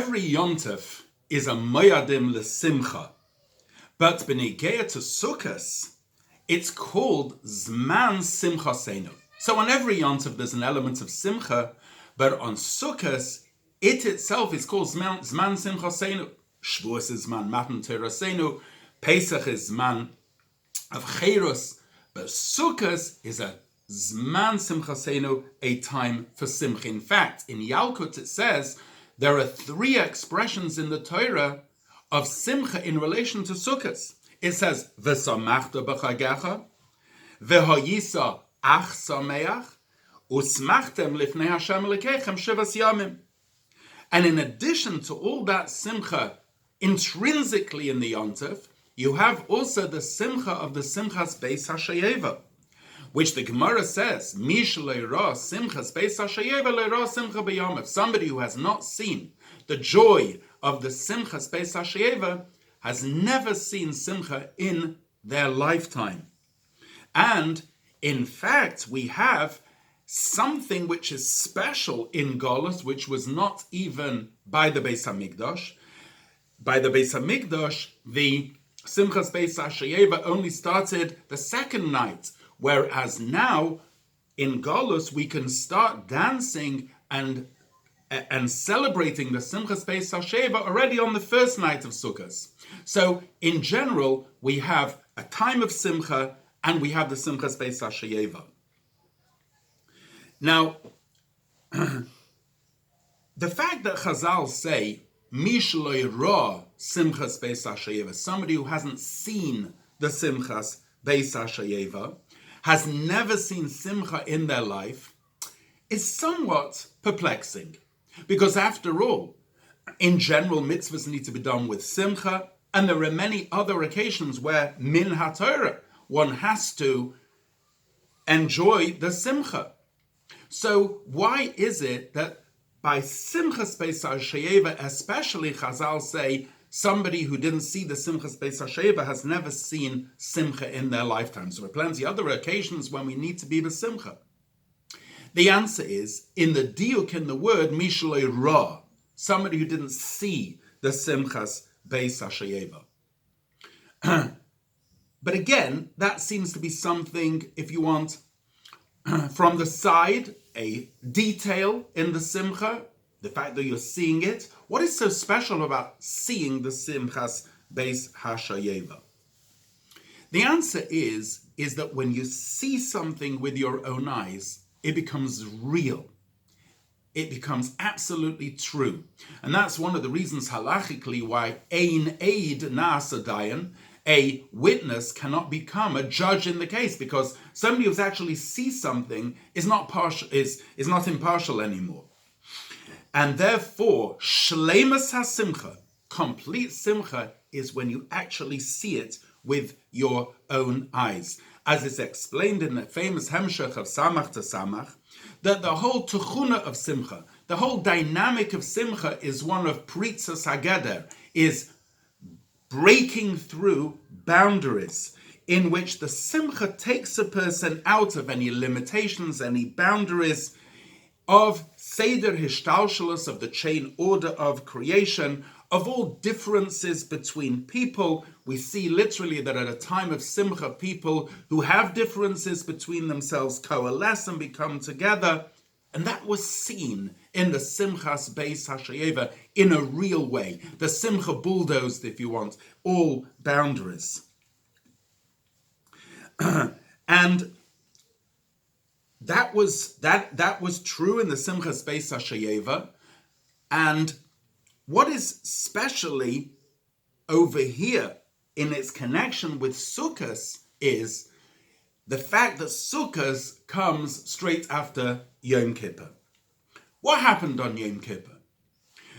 every Yontef is a Moyadim L'Simcha, but B'negea to Sukkos, it's called Zman Simchasenu. So on every Yontef there's an element of Simcha, but on Sukkos, it itself is called Zman Simchasenu. Shavuos is Zman Matan Terasenu, Pesach is Zman of Cherus, but Sukkos is a Zman Simchasenu, a time for Simcha. In fact, in Yalkut it says there are 3 expressions in the Torah of Simcha in relation to Sukkos. It says, V'samachta b'chagecha, v'hoyisa ach sameach, u'smachtem lifnei Hashem Elokeichem shivas yamim. And in addition to all that Simcha intrinsically in the Yontef, you have also the Simcha of the Simchas Beis HaShayeva, which the Gemara says, Mish le'ra Simchas Beis HaShayeva le'ra Simcha b'Yom. Somebody who has not seen the joy of the Simchas Beis HaShayeva has never seen Simcha in their lifetime. And in fact, we have something which is special in Golus, which was not even by the Beis HaMikdash. By the Beis HaMikdash, the Simchas Beis HaShayeva only started the second night, whereas now in Golus we can start dancing and celebrating the Simchas Beis HaShayeva already on the first night of Sukkot. So in general, we have a time of Simcha and we have the Simchas Beis HaShayeva. Now, the fact that Chazal say, Mish lo yira Simchas Beis HaShayeva, somebody who hasn't seen the Simchas Beis HaShayeva, has never seen Simcha in their life, is somewhat perplexing. Because after all, in general, mitzvahs need to be done with Simcha, and there are many other occasions where min haTorah, one has to enjoy the Simcha. So why is it that by Simchas Beis HaShayeva, especially Chazal say, somebody who didn't see the Simchas Beis HaShayeva has never seen Simcha in their lifetime? So there are plenty of other occasions when we need to be b'Simcha. The answer is, in the diuk, in the word, Mish lo yira, somebody who didn't see the Simchas Beis HaShayeva. But again, that seems to be something, if you want, from the side, a detail in the Simcha, the fact that you're seeing it. What is so special about seeing the Simchas Beis HaShayeva? The answer is that when you see something with your own eyes, it becomes real. It becomes absolutely true. And that's one of the reasons halachically why ein eid na'asa dayan, a witness cannot become a judge in the case, because somebody who's actually sees something is not partial, is not impartial anymore. And therefore, shleimus hasimcha, complete simcha, is when you actually see it with your own eyes. As is explained in the famous Hemshech of Samach to Samach, that the whole tuchuna of Simcha, the whole dynamic of Simcha is one of Pritzas Hageder, is breaking through boundaries, in which the Simcha takes a person out of any limitations, any boundaries of Seder Hishtalshalos, of the chain order of creation, of all differences between people. We see literally that at a time of Simcha, people who have differences between themselves coalesce and become together. And that was seen in the Simchas Beis HaShayeva in a real way. The Simcha bulldozed, if you want, all boundaries. And that was true in the Simchas Beis HaShayeva. And what is specially over here in its connection with Sukkos is the fact that Sukkos comes straight after Yom Kippur. What happened on Yom Kippur?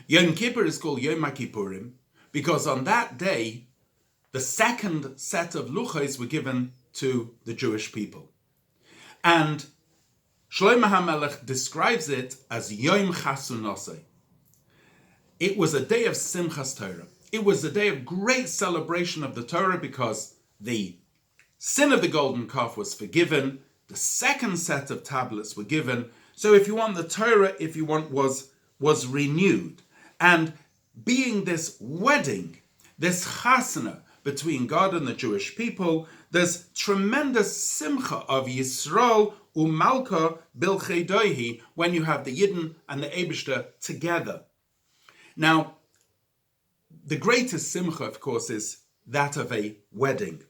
Yom Kippur is called Yom HaKippurim because on that day, the second set of luchos were given to the Jewish people. And Shlomo HaMelech describes it as Yom Chasunosei. It was a day of Simchas Torah. It was a day of great celebration of the Torah because the sin of the golden calf was forgiven. The second set of tablets were given. So if you want, the Torah, if you want, was renewed. And being this wedding, this chasana between God and the Jewish people, there's tremendous simcha of Yisrael umalka bilchedohi when you have the Yidden and the Eibishter together. Now, the greatest simcha, of course, is that of a wedding,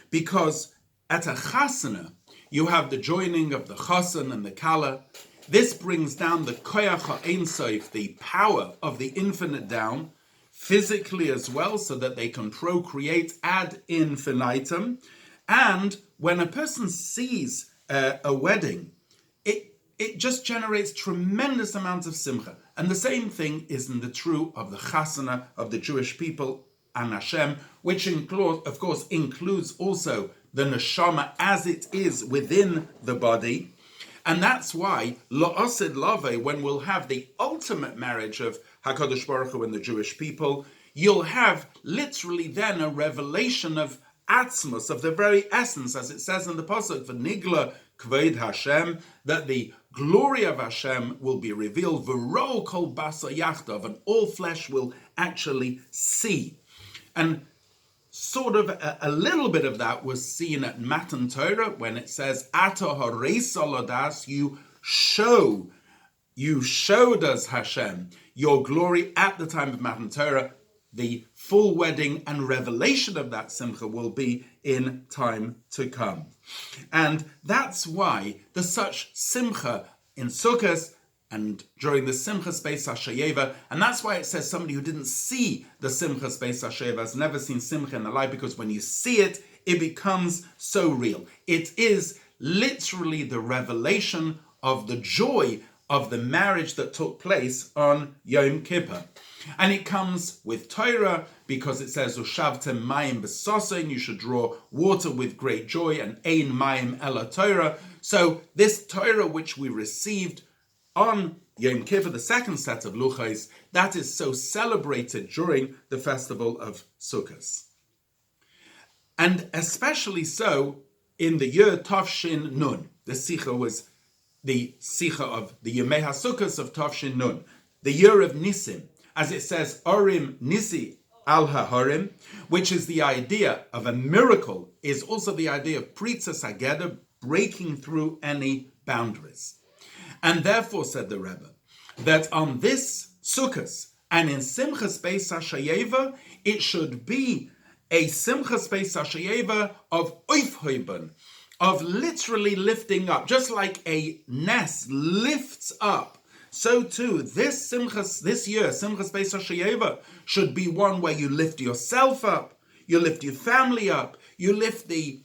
because at a chasana, you have the joining of the chasan and the kala. This brings down the koyach ha'ein sof, the power of the infinite down, physically as well, so that they can procreate ad infinitum. And when a person sees a wedding, it just generates tremendous amounts of simcha. And the same thing is in the true of the chasana of the Jewish people and Hashem, which of course includes also the neshama as it is within the body. And that's why La'asid Lave, when we'll have the ultimate marriage of HaKadosh Baruch Hu and the Jewish people, you'll have literally then a revelation of Atzmus, of the very essence, as it says in the Pasuk, V'nigla Kved Hashem, that the glory of Hashem will be revealed, V'ro kol basa yachdav, and all flesh will actually see. And sort of a little bit of that was seen at Matan Torah when it says, Ata hareis aladas, you showed us, Hashem, your glory at the time of Matan Torah. The full wedding and revelation of that simcha will be in time to come. And that's why there's such simcha in Sukkos and during the Simchas Beis HaShayeva, and that's why it says somebody who didn't see the Simchas Beis HaShayeva has never seen Simcha in their life, because when you see it, it becomes so real. It is literally the revelation of the joy of the marriage that took place on Yom Kippur. And it comes with Torah, because it says, Ushavtem mayim b'sosein, you should draw water with great joy, and ein mayim ela Torah. So this Torah which we received on Yom Kippur, the second set of luchos, that is so celebrated during the festival of Sukkos. And especially so in the year Tavshin Nun. The Sicha was the Sicha of the Yemei HaSukkos of Tavshin Nun, the year of Nisim, as it says, Orim Nisi al HaHorim, which is the idea of a miracle, is also the idea of Pritzas Hageder, breaking through any boundaries. And therefore, said the Rebbe, that on this Sukkos and in Simchas Beis HaShayeva, it should be a Simchas Beis HaShayeva of Oifhoiben, of literally lifting up, just like a nest lifts up. So too, this year, Simchas Beis HaShayeva, should be one where you lift yourself up, you lift your family up, you lift the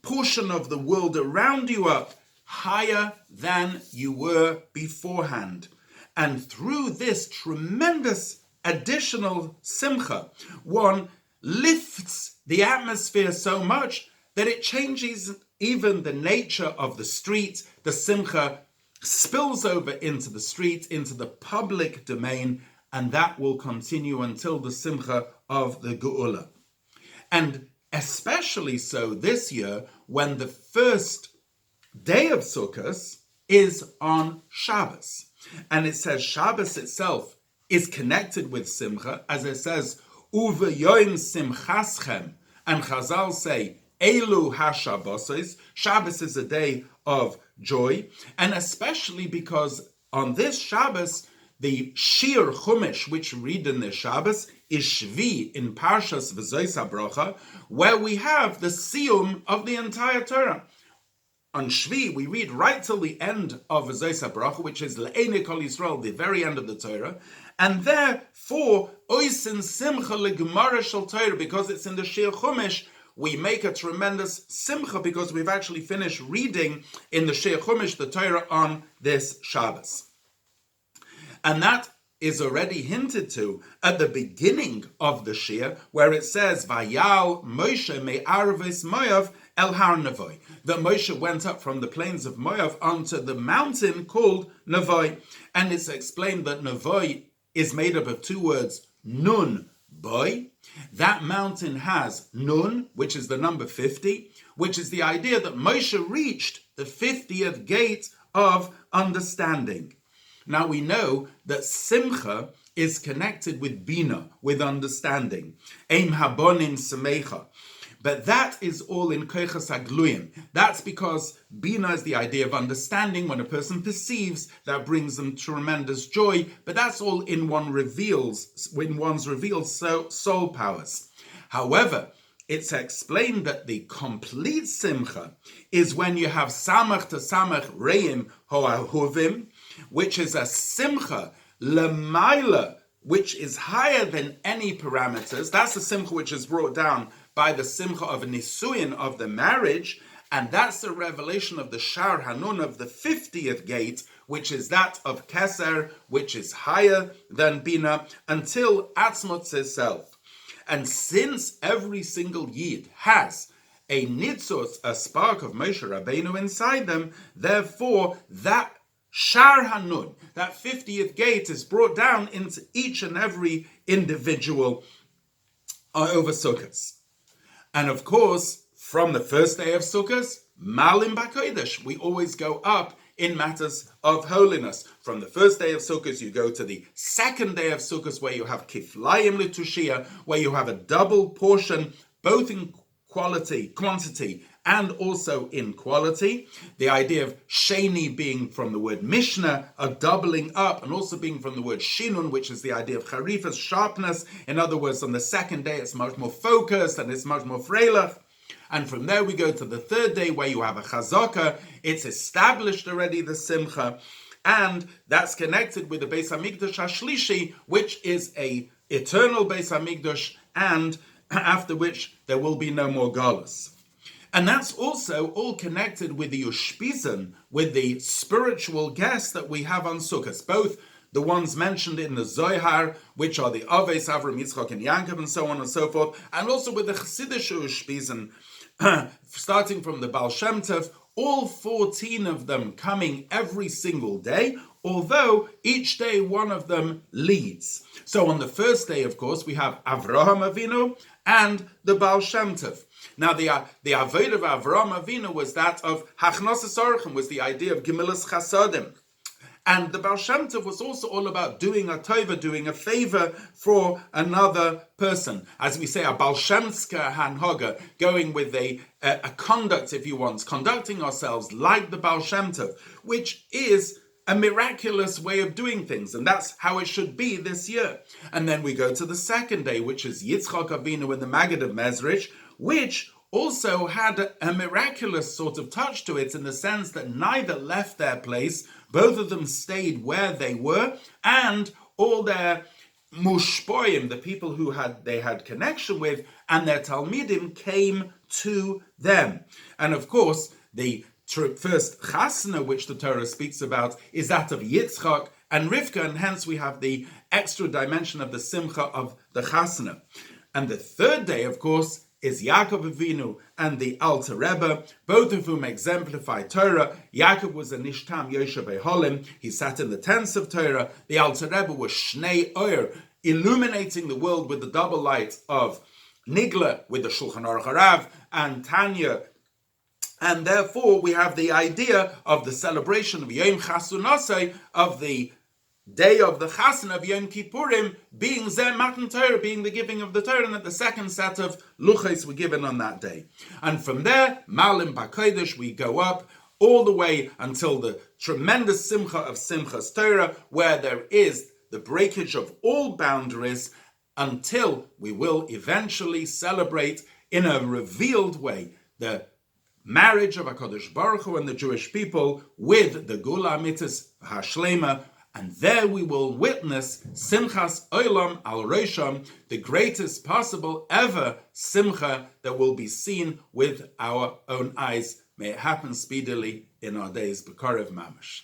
portion of the world around you up, higher than you were beforehand. And through this tremendous additional simcha, one lifts the atmosphere so much that it changes even the nature of the street. The simcha spills over into the street, into the public domain, and that will continue until the simcha of the Geula. And especially so this year, when the first day of Sukkos is on Shabbos. And it says Shabbos itself is connected with Simcha, as it says, Uve yoim simchaschem, and Chazal say, Elu ha-Shabbosos, Shabbos is a day of joy, and especially because on this Shabbos, the Shir Chumash, which we read in the Shabbos, is Shvi in Parshas V'Zois HaBrocha, where we have the Siyum of the entire Torah. On Shvi, we read right till the end of V'Zois HaBrocha, which is Le'enei Kol Yisrael, the very end of the Torah, and therefore, Oisin Simcha L'Gemara Shel Torah, because it's in the Shir Chumash, we make a tremendous simcha because we've actually finished reading in the Shir Chumash the Torah on this Shabbos. And that is already hinted to at the beginning of the Shir, where it says, Vayal Moshe me'arvis Moav el Har Nevoy. That Moshe went up from the plains of Moav onto the mountain called Nevoy. And it's explained that Nevoy is made up of two words, Nun, Boy. That mountain has Nun, which is the number 50, which is the idea that Moshe reached the 50th gate of understanding. Now we know that Simcha is connected with bina, with understanding. Eim habonim semecha. But that is all in koichas hagluyim. That's because bina is the idea of understanding. When a person perceives, that brings them tremendous joy. But that's all in one's revealed soul powers. However, it's explained that the complete simcha is when you have samach to samach reim ho'ahuvim, which is a simcha lemaila, which is higher than any parameters. That's the simcha which is brought down by the simcha of nisuin, of the marriage, and that's the revelation of the Shar Hanun, of the 50th gate, which is that of Keser, which is higher than Bina, until Atzmut itself. And since every single Yid has a nitzos, a spark of Moshe Rabbeinu inside them, therefore that Shar Hanun, that 50th gate, is brought down into each and every individual over Sukkos. And of course, from the first day of Sukkot, Malim B'Kodesh, we always go up in matters of holiness. From the first day of Sukkot, you go to the second day of Sukkot, where you have Kiflayim L'Tushia, where you have a double portion, both in quantity, and also in quality. The idea of Sheni being from the word Mishnah, a doubling up, and also being from the word Shinun, which is the idea of Charifas, sharpness. In other words, on the second day, it's much more focused and it's much more freilach. And from there we go to the third day, where you have a Chazaka. It's established already, the Simcha, and that's connected with the Beis HaMikdash HaShlishi, which is a eternal Beis HaMikdash, and after which there will be no more Galus. And that's also all connected with the Ushpizan, with the spiritual guests that we have on Sukkot, both the ones mentioned in the Zohar, which are the Aves, Avram, Yitzchak, and Yaakov, and so on and so forth, and also with the Chassidish Ushpizan, starting from the Baal Shem Tov, all 14 of them coming every single day, although each day one of them leads. So on the first day, of course, we have Avraham Avinu and the Baal Shem Tov. Now, the avodah of Avraham Avinu was that of Hachnosas Orchim, was the idea of Gemilas Chasadim. And the Baal Shem Tov was also all about doing a tova, doing a favor for another person. As we say, a Baal Shemska Hanhoga, going with a conduct, if you want, conducting ourselves like the Baal Shem Tov, which is a miraculous way of doing things, and that's how it should be this year. And then we go to the second day, which is Yitzchak Avinu and the Maggid of Mezrich, which also had a miraculous sort of touch to it, in the sense that neither left their place, both of them stayed where they were, and all their mushpoim, the people who they had connection with, and their talmidim came to them. And of course, the first chasna which the Torah speaks about is that of Yitzchak and Rivka, and hence we have the extra dimension of the simcha of the chasna. And the third day, of course, is Yaakov Avinu and the Alter Rebbe, both of whom exemplify Torah. Yaakov was a Nishtam Yoshe Beholim, he sat in the tents of Torah. The Alter Rebbe was Shnei Oyer, illuminating the world with the double light of Nigla, with the Shulchan Aruch Harav, and Tanya. And therefore we have the idea of the celebration of Yom Chasunasei, of the day of the Chasen of Yom Kippurim, being Zeh Matan Torah, being the giving of the Torah, and that the second set of Luchos were given on that day. And from there, Malim B'Kodesh, we go up all the way until the tremendous Simcha of Simchas Torah, where there is the breakage of all boundaries, until we will eventually celebrate in a revealed way the marriage of HaKadosh Baruch Hu and the Jewish people with the Gula Mitzvah Hashlema. And there we will witness Simchas Olam al Rosham, the greatest possible ever Simcha that will be seen with our own eyes. May it happen speedily in our days. B'Karev Mamash.